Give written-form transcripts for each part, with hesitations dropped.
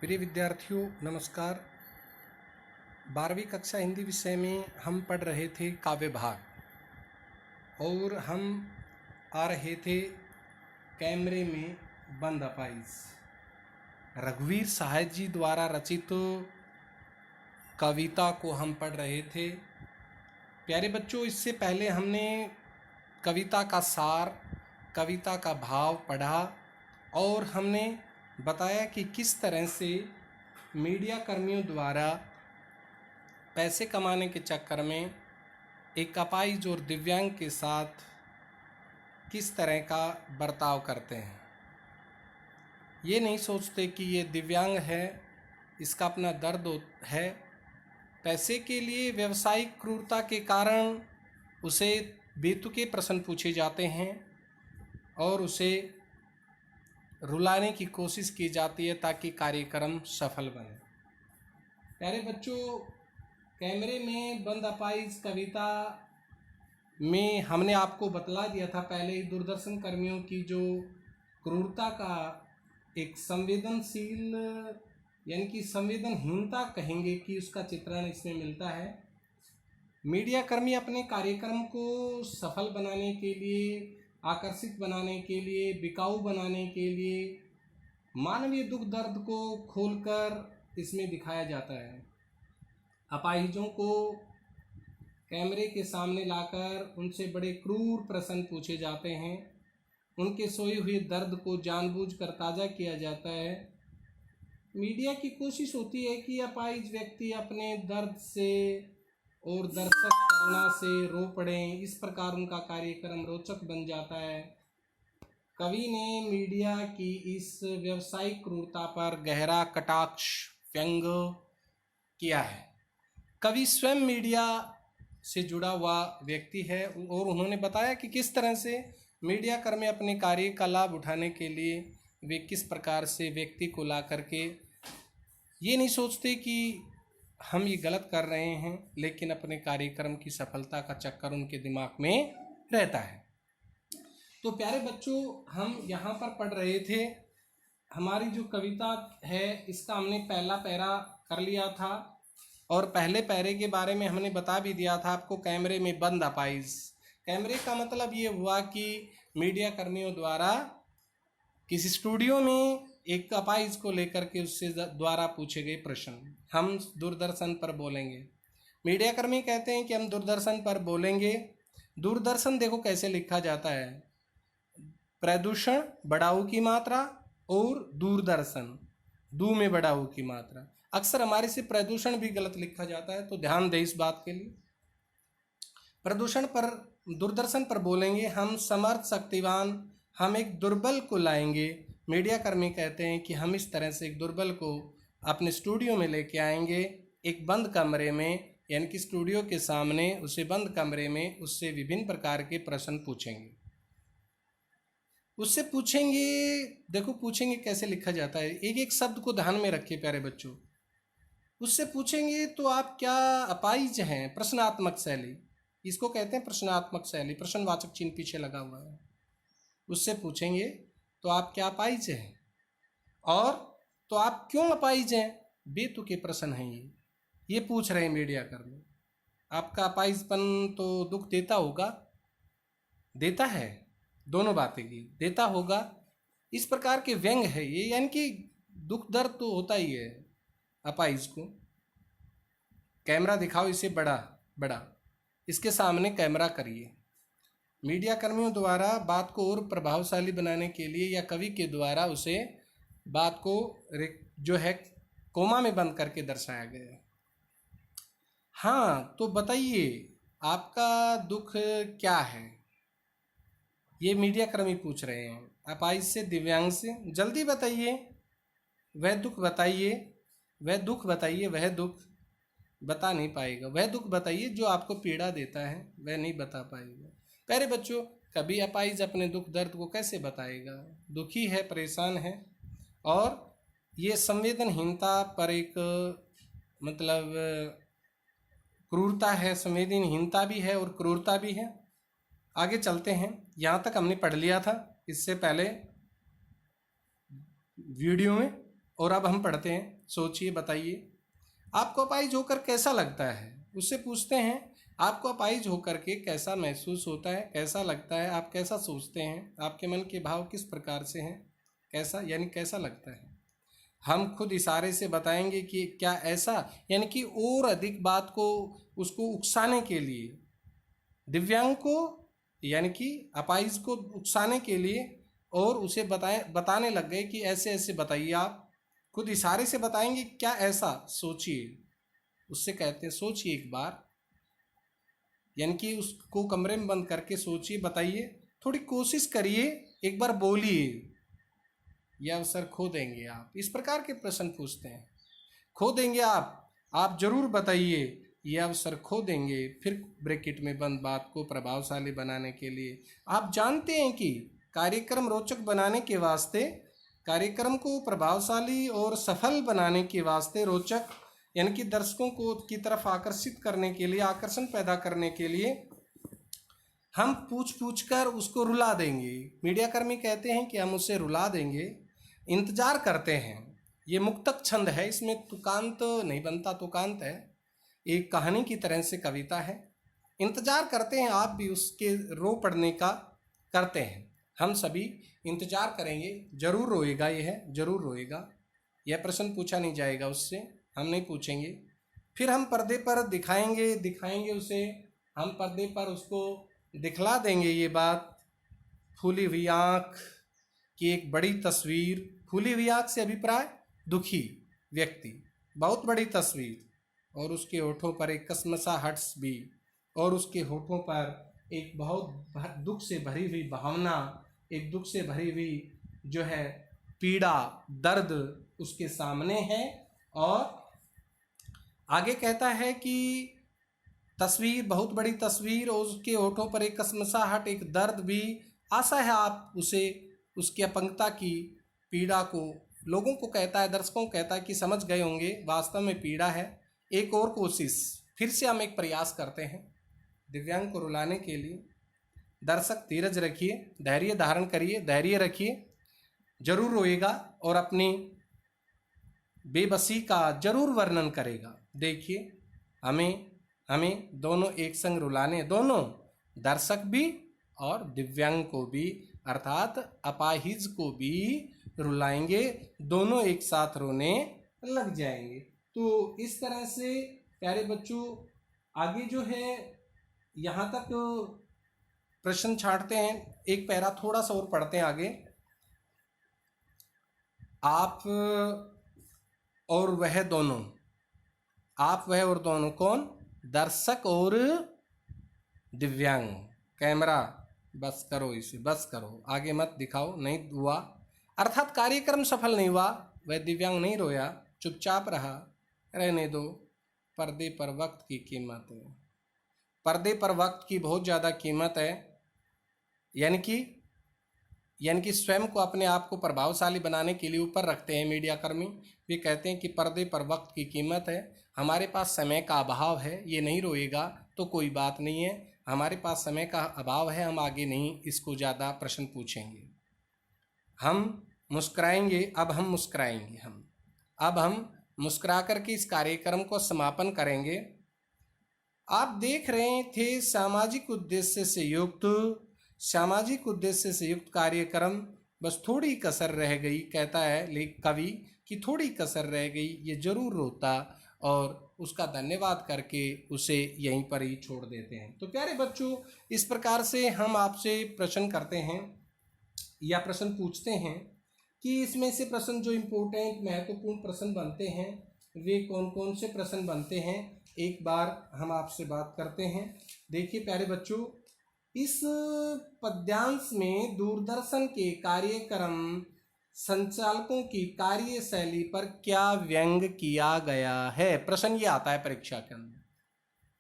प्रिय विद्यार्थियों नमस्कार। 12वीं कक्षा हिंदी विषय में हम पढ़ रहे थे काव्य भाग और हम आ रहे थे कैमरे में बंद अपाइज। रघुवीर सहाय जी द्वारा रचित कविता को हम पढ़ रहे थे। प्यारे बच्चों, इससे पहले हमने कविता का सार, कविता का भाव पढ़ा और हमने बताया कि किस तरह से मीडिया कर्मियों द्वारा पैसे कमाने के चक्कर में एक अपाहिज और दिव्यांग के साथ किस तरह का बर्ताव करते हैं। ये नहीं सोचते कि ये दिव्यांग है, इसका अपना दर्द है। पैसे के लिए व्यावसायिक क्रूरता के कारण उसे बेतुके प्रश्न पूछे जाते हैं और उसे रुलाने की कोशिश की जाती है ताकि कार्यक्रम सफल बने। प्यारे बच्चों, कैमरे में बंद अपाहिज कविता में हमने आपको बतला दिया था पहले ही दूरदर्शन कर्मियों की जो क्रूरता का एक संवेदनशील यानी कि संवेदनहीनता कहेंगे कि उसका चित्रण इसमें मिलता है। मीडिया कर्मी अपने कार्यक्रम को सफल बनाने के लिए, आकर्षित बनाने के लिए, बिकाऊ बनाने के लिए मानवीय दुख दर्द को खोलकर इसमें दिखाया जाता है। अपाहिजों को कैमरे के सामने लाकर उनसे बड़े क्रूर प्रश्न पूछे जाते हैं। उनके सोए हुए दर्द को जानबूझकर ताज़ा किया जाता है। मीडिया की कोशिश होती है कि अपाहिज व्यक्ति अपने दर्द से और दर्शक करुणा से रो पड़ें। इस प्रकार उनका कार्यक्रम रोचक बन जाता है। कवि ने मीडिया की इस व्यावसायिक क्रूरता पर गहरा कटाक्ष व्यंग किया है। कवि स्वयं मीडिया से जुड़ा हुआ व्यक्ति है और उन्होंने बताया कि किस तरह से मीडिया कर्मी अपने कार्य का लाभ उठाने के लिए वे किस प्रकार से व्यक्ति को ला करके ये नहीं सोचते कि हम ये गलत कर रहे हैं, लेकिन अपने कार्यक्रम की सफलता का चक्कर उनके दिमाग में रहता है। तो प्यारे बच्चों, हम यहाँ पर पढ़ रहे थे, हमारी जो कविता है इसका हमने पहला पैरा कर लिया था और पहले पैरे के बारे में हमने बता भी दिया था आपको। कैमरे में बंद अपाहिज, कैमरे का मतलब ये हुआ कि मीडिया कर्मियों द्वारा किसी स्टूडियो में एक अपाहिज को लेकर के उससे द्वारा पूछे गए प्रश्न हम दूरदर्शन पर बोलेंगे। मीडिया कर्मी कहते हैं कि हम दूरदर्शन पर बोलेंगे। दूरदर्शन देखो कैसे लिखा जाता है, प्रदूषण बड़ा ऊ की मात्रा और दूरदर्शन दू में बड़ा ऊ की मात्रा। अक्सर हमारे से प्रदूषण भी गलत लिखा जाता है, तो ध्यान दें इस बात के लिए। प्रदूषण पर दूरदर्शन पर बोलेंगे हम समर्थ शक्तिवान, हम एक दुर्बल को लाएंगे। मीडिया कर्मी कहते हैं कि हम इस तरह से एक दुर्बल को अपने स्टूडियो में लेके आएंगे, एक बंद कमरे में, यानी कि स्टूडियो के सामने उसे बंद कमरे में उससे विभिन्न प्रकार के प्रश्न पूछेंगे। उससे पूछेंगे, देखो पूछेंगे कैसे लिखा जाता है, एक एक शब्द को ध्यान में रखिए प्यारे बच्चों। उससे पूछेंगे तो आप क्या अपाहिज हैं, प्रश्नात्मक शैली, इसको कहते हैं प्रश्नात्मक शैली, प्रश्नवाचक चिन्ह पीछे लगा हुआ है। उससे पूछेंगे तो आप क्या अपाहिज हैं और तो आप क्यों अपाहिज हैं। बेतुके प्रश्न हैं ये पूछ रहे हैं मीडिया कर्मी। आपका अपाहिजपन तो दुख देता होगा, देता है, दोनों बातें की देता होगा। इस प्रकार के व्यंग है ये, यानी कि दुख दर्द तो होता ही है अपाहिज को। कैमरा दिखाओ इसे बड़ा बड़ा, इसके सामने कैमरा करिए। मीडिया कर्मियों द्वारा बात को और प्रभावशाली बनाने के लिए या कवि के द्वारा उसे बात को जो है कोमा में बंद करके दर्शाया गया है। हाँ, तो बताइए आपका दुख क्या है, ये मीडिया कर्मी पूछ रहे हैं अपाहिज से, दिव्यांग से। जल्दी बताइए, वह दुख बताइए, वह दुख बताइए। वह दुख बता नहीं पाएगा, वह दुख बताइए जो आपको पीड़ा देता है, वह नहीं बता पाएगा। प्यारे बच्चों, कभी अपाहिज अपने दुख दर्द को कैसे बताएगा, दुखी है, परेशान है। और ये संवेदनहीनता पर एक मतलब क्रूरता है, संवेदनहीनता भी है और क्रूरता भी है। आगे चलते हैं, यहाँ तक हमने पढ़ लिया था इससे पहले वीडियो में और अब हम पढ़ते हैं। सोचिए, बताइए आपको अपाहिज होकर कैसा लगता है। उससे पूछते हैं आपको अपाहिज होकर के कैसा महसूस होता है, कैसा लगता है, आप कैसा सोचते हैं, आपके मन के भाव किस प्रकार से हैं, कैसा यानी कैसा लगता है। हम खुद इशारे से बताएंगे कि क्या ऐसा, यानी कि और अधिक बात को उसको उकसाने के लिए, दिव्यांग को यानी कि अपाहिज को उकसाने के लिए और उसे बताने लग गए कि ऐसे ऐसे बताइए। आप खुद इशारे से बताएंगे क्या ऐसा, सोचिए। उससे कहते हैं सोचिए एक बार, यानी कि उसको कमरे में बंद करके सोचिए, बताइए, थोड़ी कोशिश करिए, एक बार बोलिए। यह अवसर खो देंगे आप, इस प्रकार के प्रश्न पूछते हैं। खो देंगे आप जरूर बताइए, यह अवसर खो देंगे। फिर ब्रैकेट में बंद बात को प्रभावशाली बनाने के लिए आप जानते हैं कि कार्यक्रम रोचक बनाने के वास्ते, कार्यक्रम को प्रभावशाली और सफल बनाने के वास्ते, रोचक यानी कि दर्शकों को की तरफ आकर्षित करने के लिए, आकर्षण पैदा करने के लिए हम पूछ कर उसको रुला देंगे। मीडियाकर्मी कहते हैं कि हम उसे रुला देंगे, इंतजार करते हैं। ये मुक्तक छंद है, इसमें तुकांत नहीं बनता, तुकांत है, एक कहानी की तरह से कविता है। इंतजार करते हैं, आप भी उसके रो पड़ने का करते हैं। हम सभी इंतजार करेंगे, जरूर रोएगा, यह है जरूर रोएगा। यह प्रश्न पूछा नहीं जाएगा उससे, हम नहीं पूछेंगे। फिर हम पर्दे पर दिखाएंगे उसे, हम पर्दे पर उसको दिखला देंगे ये बात। फूली हुई आँख की एक बड़ी तस्वीर, फूली हुई आँख से अभिप्राय दुखी व्यक्ति, बहुत बड़ी तस्वीर, और उसके होठों पर एक कसमसाहट भी, और उसके होठों पर एक बहुत दुख से भरी हुई भावना, एक दुख से भरी हुई जो है पीड़ा, दर्द उसके सामने है। और आगे कहता है कि तस्वीर, बहुत बड़ी तस्वीर, और उसके होठों पर एक कसमसाहट, एक दर्द भी। आशा है आप उसे, उसकी अपंगता की पीड़ा को लोगों को कहता है, दर्शकों को कहता है कि समझ गए होंगे वास्तव में पीड़ा है। एक और कोशिश, फिर से हम एक प्रयास करते हैं दिव्यांग को रुलाने के लिए। दर्शक धीरज रखिए, धैर्य धारण करिए, धैर्य रखिए, जरूर रोएगा और अपनी बेबसी का जरूर वर्णन करेगा। देखिए, हमें दोनों एक संग रुलाने, दोनों दर्शक भी और दिव्यांग को भी, अर्थात अपाहिज को भी रुलाएंगे, दोनों एक साथ रोने लग जाएंगे। तो इस तरह से प्यारे बच्चों, आगे जो है यहाँ तक प्रश्न छांटते हैं। एक पैरा थोड़ा सा और पढ़ते हैं आगे। आप और वह दोनों, आप वह और दोनों कौन, दर्शक और दिव्यांग। कैमरा बस करो, इसे बस करो, आगे मत दिखाओ, नहीं हुआ, अर्थात कार्यक्रम सफल नहीं हुआ। वह दिव्यांग नहीं रोया, चुपचाप रहा, रहने दो। पर्दे पर वक्त की कीमत है, पर्दे पर वक्त की बहुत ज़्यादा कीमत है। यानी कि स्वयं को, अपने आप को प्रभावशाली बनाने के लिए ऊपर रखते हैं मीडियाकर्मी। वे कहते हैं कि पर्दे पर वक्त की कीमत है, हमारे पास समय का अभाव है, ये नहीं रोएगा तो कोई बात नहीं है, हमारे पास समय का अभाव है, हम आगे नहीं इसको ज़्यादा प्रश्न पूछेंगे, हम मुस्कुराएंगे। अब हम मुस्कुरा करके इस कार्यक्रम को समापन करेंगे। आप देख रहे थे सामाजिक उद्देश्य से युक्त कार्यक्रम, बस थोड़ी कसर रह गई, कहता है कवि कि थोड़ी कसर रह गई, ये जरूर रोता, और उसका धन्यवाद करके उसे यहीं पर ही छोड़ देते हैं। तो प्यारे बच्चों, इस प्रकार से हम आपसे प्रश्न करते हैं या प्रश्न पूछते हैं कि इसमें से प्रश्न जो इम्पोर्टेंट महत्वपूर्ण प्रश्न बनते हैं वे कौन कौन से प्रश्न बनते हैं, एक बार हम आपसे बात करते हैं। देखिए प्यारे बच्चों, इस पद्यांश में दूरदर्शन के कार्यक्रम संचालकों की कार्यशैली पर क्या व्यंग किया गया है, प्रश्न ये आता है परीक्षा के अंदर।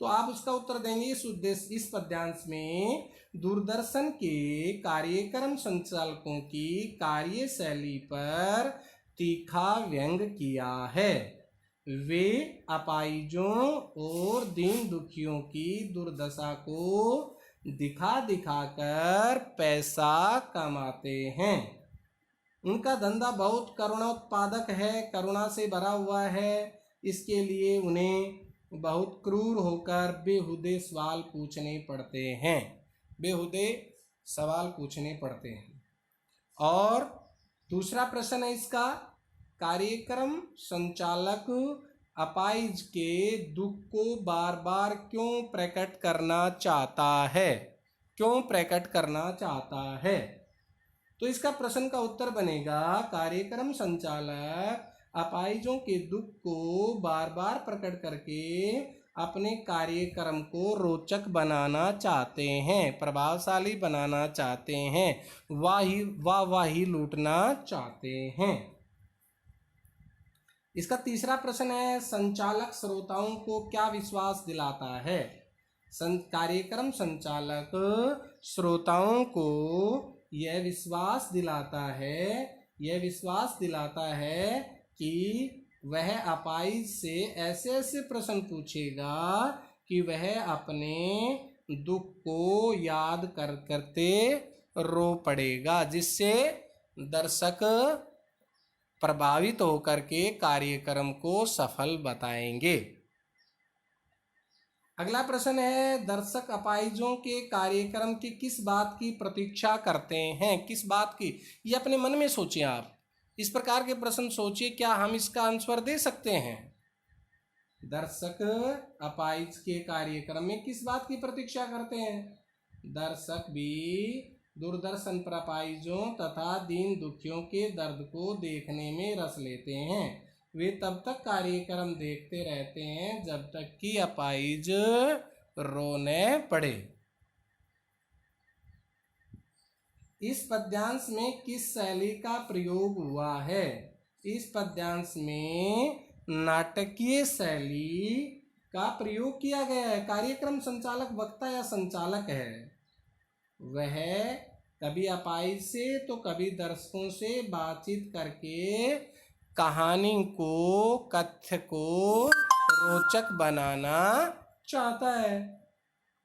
तो आप उसका उत्तर देंगे इस पद्यांश में दूरदर्शन के कार्यक्रम संचालकों की कार्यशैली पर तीखा व्यंग किया है। वे अपाहिजों और दीन दुखियों की दुर्दशा को दिखा दिखा कर पैसा कमाते हैं। उनका धंधा बहुत करुणोत्पादक है, करुणा से भरा हुआ है। इसके लिए उन्हें बहुत क्रूर होकर बेहुदे सवाल पूछने पड़ते हैं, बेहुदे सवाल पूछने पड़ते हैं। और दूसरा प्रश्न है इसका, कार्यक्रम संचालक अपाहिज के दुख को बार बार क्यों प्रकट करना चाहता है, क्यों प्रकट करना चाहता है? तो इसका प्रश्न का उत्तर बनेगा, कार्यक्रम संचालक अपाहिजों के दुख को बार बार प्रकट करके अपने कार्यक्रम को रोचक बनाना चाहते हैं, प्रभावशाली बनाना चाहते हैं, वाही लूटना चाहते हैं। इसका तीसरा प्रश्न है, संचालक श्रोताओं को क्या विश्वास दिलाता है? कार्यक्रम संचालक श्रोताओं को यह विश्वास दिलाता है कि वह अपाहिज से ऐसे ऐसे प्रश्न पूछेगा कि वह अपने दुख को याद करते रो पड़ेगा, जिससे दर्शक प्रभावित होकर के कार्यक्रम को सफल बताएंगे। अगला प्रश्न है, दर्शक अपाहिजों के कार्यक्रम की किस बात की प्रतीक्षा करते हैं? किस बात की? ये अपने मन में सोचिए आप, इस प्रकार के प्रश्न सोचिए, क्या हम इसका आंसर दे सकते हैं? दर्शक अपाहिज के कार्यक्रम में किस बात की प्रतीक्षा करते हैं? दर्शक भी दूरदर्शन पर अपाहिजों तथा दीन दुखियों के दर्द को देखने में रस लेते हैं। वे तब तक कार्यक्रम देखते रहते हैं जब तक कि अपाहिज रोने पड़े। इस पद्यांश में किस शैली का प्रयोग हुआ है? इस पद्यांश में नाटकीय शैली का प्रयोग किया गया है। कार्यक्रम संचालक वक्ता या संचालक है, वह कभी अपाहिज से तो कभी दर्शकों से बातचीत करके कहानी को, कथ्य को रोचक बनाना चाहता है।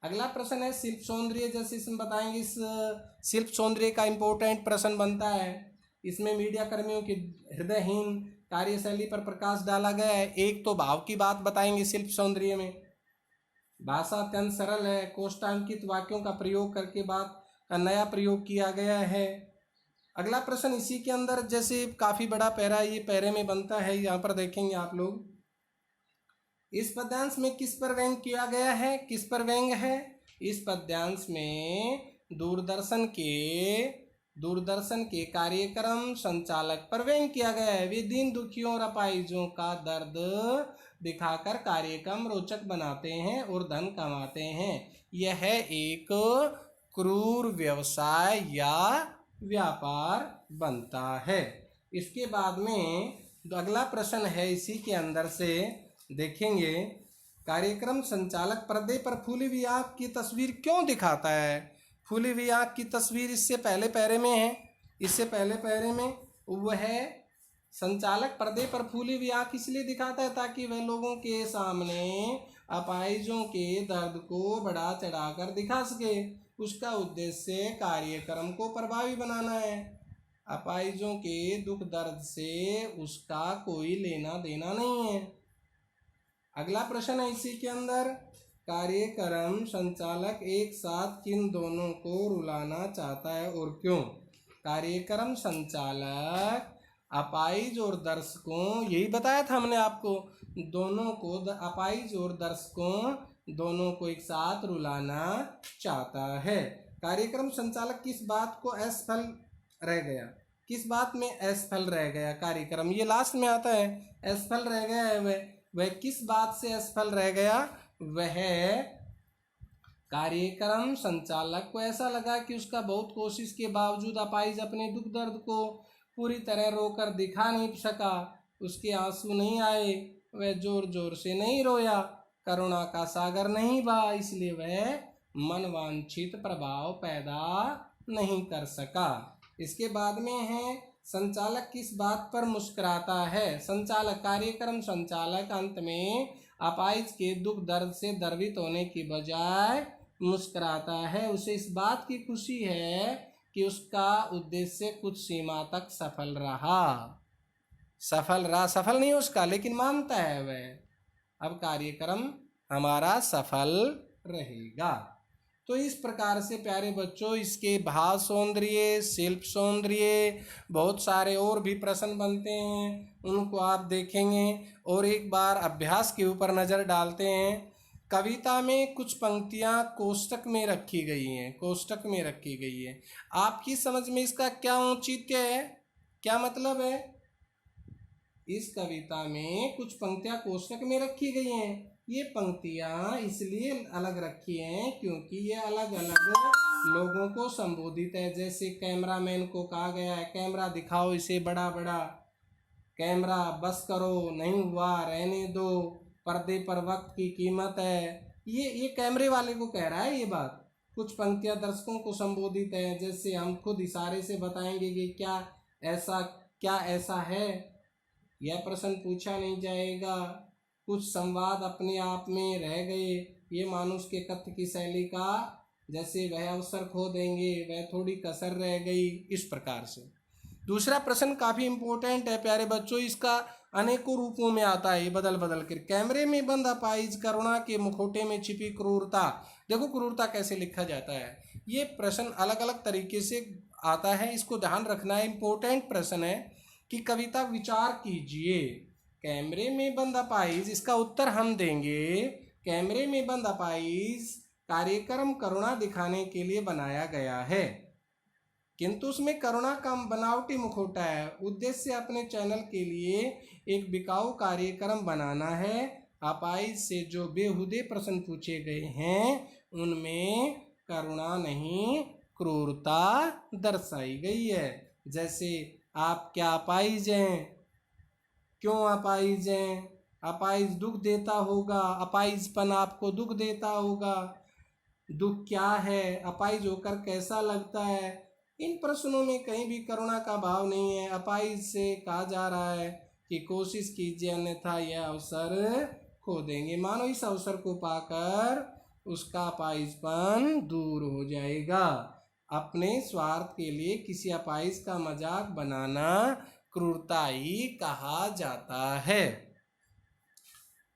अगला प्रश्न है, शिल्प सौंदर्य, जैसे इसमें बताएंगे, इस शिल्प सौंदर्य का इम्पोर्टेंट प्रश्न बनता है। इसमें मीडिया कर्मियों की हृदयहीन कार्यशैली पर प्रकाश डाला गया है। एक तो भाव की बात बताएंगे शिल्प सौंदर्य में, भाषा अत्यंत सरल है, कोष्टांकित वाक्यों का प्रयोग करके बात का नया प्रयोग किया गया है। अगला प्रश्न इसी के अंदर, जैसे काफ़ी बड़ा पैरा ये पैरे में बनता है, यहाँ पर देखेंगे आप लोग, इस पद्यांश में किस पर व्यंग किया गया है? किस पर व्यंग है? इस पद्यांश में दूरदर्शन के कार्यक्रम संचालक पर व्यंग किया गया है। वे दीन दुखियों और अपाहिजों का दर्द दिखाकर कार्यक्रम रोचक बनाते हैं और धन कमाते हैं। यह एक क्रूर व्यवसाय या व्यापार बनता है। इसके बाद में अगला प्रश्न है, इसी के अंदर से देखेंगे, कार्यक्रम संचालक पर्दे पर फूली हुई आँख की तस्वीर क्यों दिखाता है? फूली हुई आँख की तस्वीर इससे पहले पैरे में है। इससे पहले पैरे में वह संचालक पर्दे पर फूली हुई आँख इसलिए दिखाता है ताकि वह लोगों के सामने अपाहिजों के दर्द को बढ़ा चढ़ाकर दिखा सके। उसका उद्देश्य कार्यक्रम को प्रभावी बनाना है। अपाहिजों के दुख दर्द से उसका कोई लेना देना नहीं है। अगला प्रश्न है इसी के अंदर, कार्यक्रम संचालक एक साथ किन दोनों को रुलाना चाहता है और क्यों? कार्यक्रम संचालक अपाहिज और दर्शकों, यही बताया था हमने आपको, दोनों को, अपाहिज और दर्शकों दोनों को एक साथ रुलाना चाहता है। कार्यक्रम संचालक किस बात को असफल रह गया? किस बात में असफल रह गया कार्यक्रम? ये लास्ट में आता है, असफल रह गया है। वह किस बात से असफल रह गया? वह कार्यक्रम संचालक को ऐसा लगा कि उसका बहुत कोशिश के बावजूद अपाहिज अपने दुख दर्द को पूरी तरह रोकर दिखा नहीं सका। उसके आंसू नहीं आए, वह जोर जोर से नहीं रोया, करुणा का सागर नहीं बहा, इसलिए वह मनवांछित प्रभाव पैदा नहीं कर सका। इसके बाद में है, संचालक किस बात पर मुस्कुराता है? संचालक, कार्यक्रम संचालक अंत में अपाहिज के दुख दर्द से द्रवित होने की बजाय मुस्कुराता है। उसे इस बात की खुशी है कि उसका उद्देश्य कुछ सीमा तक सफल रहा। सफल नहीं उसका, लेकिन मानता है वह, अब कार्यक्रम हमारा सफल रहेगा। तो इस प्रकार से प्यारे बच्चों इसके भाव सौंदर्य, शिल्प सौंदर्य, बहुत सारे और भी प्रश्न बनते हैं, उनको आप देखेंगे। और एक बार अभ्यास के ऊपर नज़र डालते हैं। कविता में कुछ पंक्तियाँ कोष्टक में रखी गई हैं, कोष्टक में रखी गई है। आपकी समझ में इसका क्या औचित्य है, क्या मतलब है? इस कविता में कुछ पंक्तियां कोष्टक में रखी गई हैं। ये पंक्तियां इसलिए अलग रखी हैं क्योंकि ये अलग अलग लोगों को संबोधित है। जैसे कैमरामैन को कहा गया है, कैमरा दिखाओ इसे बड़ा बड़ा, कैमरा बस करो, नहीं हुआ रहने दो, पर्दे पर वक्त की कीमत है। ये कैमरे वाले को कह रहा है ये बात। कुछ पंक्तियां दर्शकों को संबोधित है, जैसे हम खुद इशारे से बताएंगे कि क्या ऐसा है, यह प्रश्न पूछा नहीं जाएगा। कुछ संवाद अपने आप में रह गए, ये मानुष के कथ्य की शैली का, जैसे वह अवसर खो देंगे, वह थोड़ी कसर रह गई, इस प्रकार से। दूसरा प्रश्न काफ़ी इम्पोर्टेंट है प्यारे बच्चों, इसका अनेकों रूपों में आता है, बदल बदल कर। कैमरे में बंद अपाहिज करुणा के मुखौटे में छिपी क्रूरता। देखो क्रूरता कैसे लिखा जाता है। ये प्रश्न अलग अलग तरीके से आता है, इसको ध्यान रखना है, इम्पोर्टेंट प्रश्न है कि कविता विचार कीजिए। कैमरे में बंद अपाहिज, इसका उत्तर हम देंगे। कैमरे में बंद अपाहिज कार्यक्रम करुणा दिखाने के लिए बनाया गया है, किंतु उसमें करुणा का बनावटी मुखौटा है। उद्देश्य अपने चैनल के लिए एक बिकाऊ कार्यक्रम बनाना है। अपाहिज से जो बेहुदे प्रश्न पूछे गए हैं उनमें करुणा नहीं क्रूरता दर्शाई गई है। जैसे आप क्या अपाहिज हैं, क्यों अपाहिज हैं, अपाहिज दुख देता होगा, अपाहिजपन आपको दुख देता होगा, दुख क्या है, अपाहिज होकर कैसा लगता है। इन प्रश्नों में कहीं भी करुणा का भाव नहीं है। अपाहिज से कहा जा रहा है कि कोशिश कीजिए अन्यथा यह अवसर खो देंगे। मानो इस अवसर को पाकर उसका अपाहिजपन दूर हो जाएगा। अपने स्वार्थ के लिए किसी अपाहिज का मजाक बनाना क्रूरता ही कहा जाता है।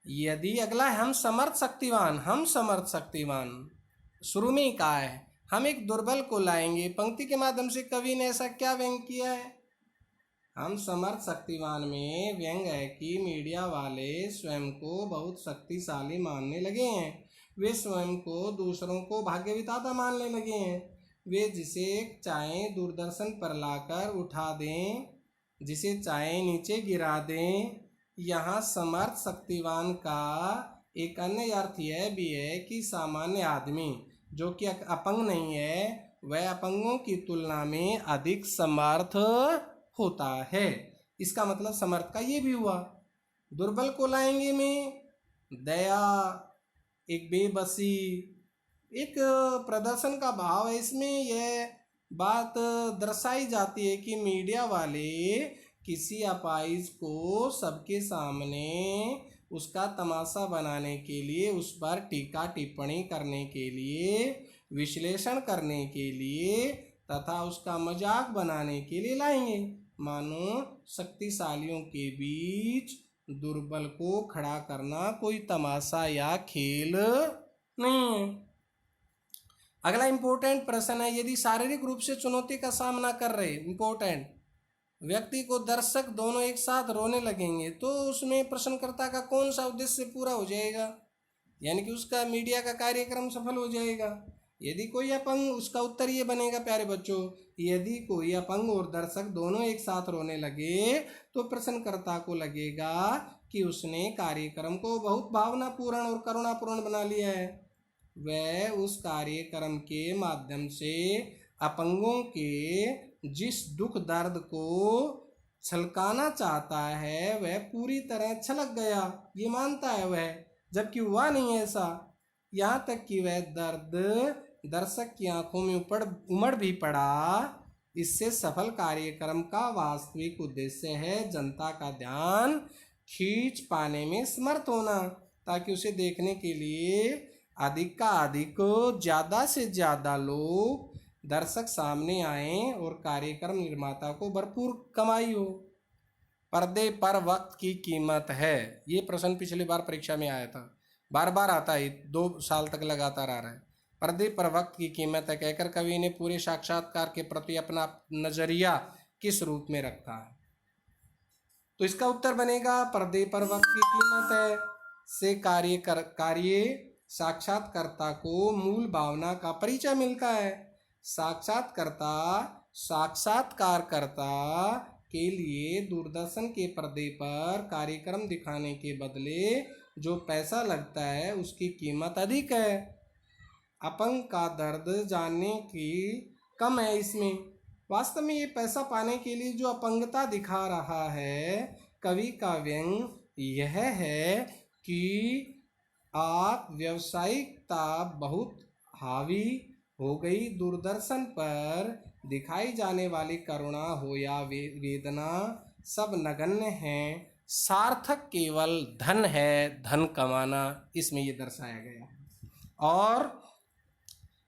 यदि अगला है हम समर्थ शक्तिवान, शुरू में ही कहा है हम एक दुर्बल को लाएंगे। पंक्ति के माध्यम से कवि ने ऐसा क्या व्यंग किया है? हम समर्थ शक्तिवान में व्यंग है कि मीडिया वाले स्वयं को बहुत शक्तिशाली मानने लगे हैं। वे स्वयं को दूसरों को भाग्य विधाता मानने लगे हैं। वे जिसे चाहें दूरदर्शन पर लाकर उठा दें, जिसे चाहें नीचे गिरा दें। यहाँ समर्थ शक्तिवान का एक अन्य अर्थ यह भी है कि सामान्य आदमी जो कि अपंग नहीं है, वह अपंगों की तुलना में अधिक समर्थ होता है। इसका मतलब समर्थ का ये भी हुआ। दुर्बल को लाएंगे में दया, एक बेबसी, एक प्रदर्शन का भाव है। इसमें यह बात दर्शाई जाती है कि मीडिया वाले किसी अपाहिज को सबके सामने उसका तमाशा बनाने के लिए, उस पर टीका टिप्पणी करने के लिए, विश्लेषण करने के लिए तथा उसका मजाक बनाने के लिए लाएंगे। मानो शक्तिशालियों के बीच दुर्बल को खड़ा करना कोई तमाशा या खेल नहीं है। अगला इंपॉर्टेंट प्रश्न है, यदि शारीरिक रूप से चुनौती का सामना कर रहे इंपॉर्टेंट व्यक्ति को दर्शक दोनों एक साथ रोने लगेंगे तो उसमें प्रश्नकर्ता का कौन सा उद्देश्य पूरा हो जाएगा, यानी कि उसका मीडिया का कार्यक्रम सफल हो जाएगा। यदि कोई अपंग, उसका उत्तर ये बनेगा प्यारे बच्चों, यदि कोई अपंग और दर्शक दोनों एक साथ रोने लगे तो प्रश्नकर्ता को लगेगा कि उसने कार्यक्रम को बहुत भावनापूर्ण और करुणापूर्ण बना लिया है। वह उस कार्यक्रम के माध्यम से अपंगों के जिस दुख दर्द को छलकाना चाहता है वह पूरी तरह छलक गया, ये मानता है वह, जबकि हुआ नहीं ऐसा। यहाँ तक कि वह दर्द दर्शक की आंखों में उमड़ भी पड़ा। इससे सफल कार्यक्रम का वास्तविक उद्देश्य है जनता का ध्यान खींच पाने में समर्थ होना, ताकि उसे देखने के लिए अधिक का अधिक, ज़्यादा से ज़्यादा लोग दर्शक सामने आए और कार्यक्रम निर्माता को भरपूर कमाई हो। पर्दे पर वक्त की कीमत है, ये प्रश्न पिछली बार परीक्षा में आया था, बार बार आता है, 2 साल तक लगातार आ रहा है। पर्दे पर वक्त की कीमत है कहकर कवि ने पूरे साक्षात्कार के प्रति अपना नजरिया किस रूप में रखा है? तो इसका उत्तर बनेगा पर्दे पर वक्त की कीमत है से कार्य साक्षात्कारता को मूल भावना का परिचय मिलता है। साक्षात्कारकर्ता के लिए दूरदर्शन के पर्दे पर कार्यक्रम दिखाने के बदले जो पैसा लगता है उसकी कीमत अधिक है। अपंग का दर्द जानने की कम है इसमें। वास्तव में ये पैसा पाने के लिए जो अपंगता दिखा रहा है, कवि का व्यंग यह है कि आप व्यावसायिकता बहुत हावी हो गई। दूरदर्शन पर दिखाई जाने वाली करुणा हो या वेदना सब नगण्य हैं, सार्थक केवल धन है, धन कमाना, इसमें ये दर्शाया गया। और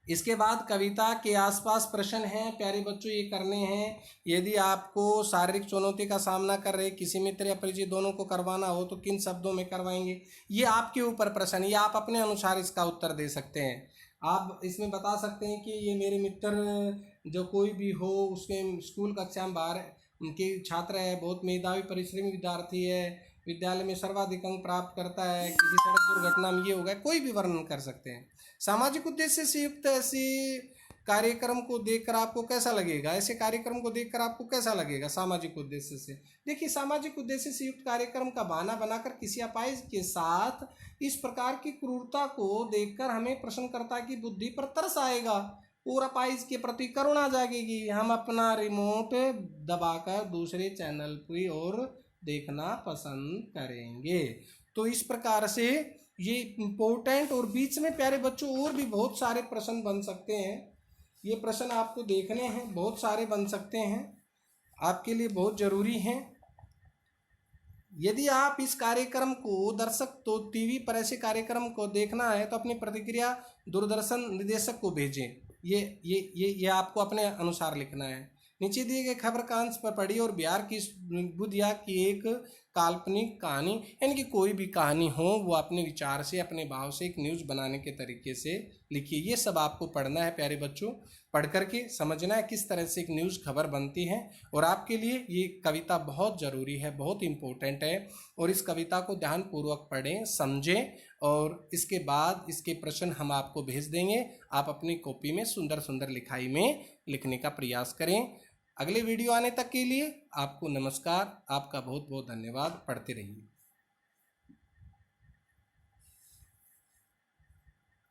इसके बाद कविता के आसपास प्रश्न हैं प्यारे बच्चों, ये करने हैं। यदि आपको शारीरिक चुनौती का सामना कर रहे किसी मित्र या परिचित दोनों को करवाना हो तो किन शब्दों में करवाएंगे, ये आपके ऊपर प्रश्न, ये आप अपने अनुसार इसका उत्तर दे सकते हैं। आप इसमें बता सकते हैं कि ये मेरे मित्र जो कोई भी हो, उसके स्कूल कक्षा में बाहर उनके छात्र है, बहुत मेधावी परिश्रमी विद्यार्थी है, विद्यालय में सर्वाधिक अंक प्राप्त करता है, किसी सड़क दुर्घटना में ये हो गया, कोई भी वर्णन कर सकते हैं। सामाजिक उद्देश्य से युक्त ऐसी कार्यक्रम को देखकर आपको कैसा लगेगा? ऐसे कार्यक्रम को देखकर आपको कैसा लगेगा? सामाजिक उद्देश्य से देखिए, सामाजिक उद्देश्य से युक्त कार्यक्रम का बहाना बनाकर किसी अपाहिज के साथ इस प्रकार की क्रूरता को देखकर हमें प्रश्नकर्ता की बुद्धि पर तरस आएगा और अपाहिज के प्रति करुणा जागेगी। हम अपना रिमोट दबाकर दूसरे चैनल की ओर देखना पसंद करेंगे। तो इस प्रकार से ये इम्पोर्टेंट, और बीच में प्यारे बच्चों और भी बहुत सारे प्रश्न बन सकते हैं। ये प्रश्न आपको देखने हैं, बहुत सारे बन सकते हैं, आपके लिए बहुत ज़रूरी हैं। यदि आप इस कार्यक्रम को दर्शक तो टीवी पर ऐसे कार्यक्रम को देखना है तो अपनी प्रतिक्रिया दूरदर्शन निदेशक को भेजें। ये आपको अपने अनुसार लिखना है। नीचे दिए गए खबर का अंश पर पढ़िए और बिहार की बुधिया की एक काल्पनिक कहानी, यानी कि कोई भी कहानी हो वो अपने विचार से, अपने भाव से एक न्यूज़ बनाने के तरीके से लिखिए। ये सब आपको पढ़ना है प्यारे बच्चों, पढ़ करके समझना है किस तरह से एक न्यूज़ खबर बनती है। और आपके लिए ये कविता बहुत ज़रूरी है, बहुत इम्पोर्टेंट है, और इस कविता को ध्यानपूर्वक पढ़ें, समझें, और इसके बाद इसके प्रश्न हम आपको भेज देंगे। आप अपनी कॉपी में सुंदर सुंदर लिखाई में लिखने का प्रयास करें। अगले वीडियो आने तक के लिए आपको नमस्कार, आपका बहुत बहुत धन्यवाद। पढ़ते रहिए।